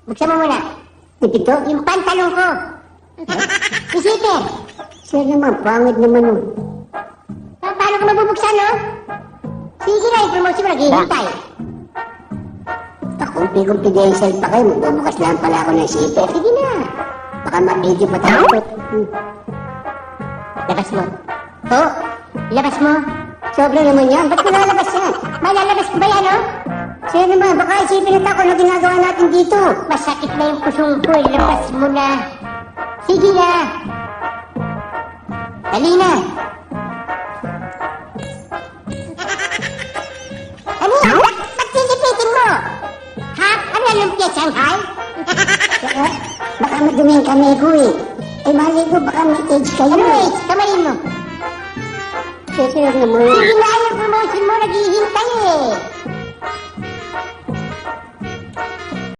Buksan mo muna. Ipito? Yung pantalon ko. Isipin. Sir naman, pangit naman nun. Paano ko mabubuksan, no? Sige na, i-promote mo, naghihintay. Confidential pa kayo. Magbubukas lang pala ako ng sipe. Sige na. Baka ma-video pa tayo. Labas mo. Oh, labas mo. Sobra naman yan. Ba't ko lalabas yan? Malalabas ko ba yan, no? Sir naman, baka isipin na ako na ginagawa natin dito. Masakit na yung pusong ko, ilabas mo na. Sige na. Dali na. Ano yan? Ba't sisipitin mo? Ha? Ano yan, lumpia Shanghai? Baka madumi yung kamay ko eh. Eh, mali ko, baka may age kayo Ano eh. age? Kamayin mo. Sir naman. Sige na, yung promotion mo, naghihintay eh.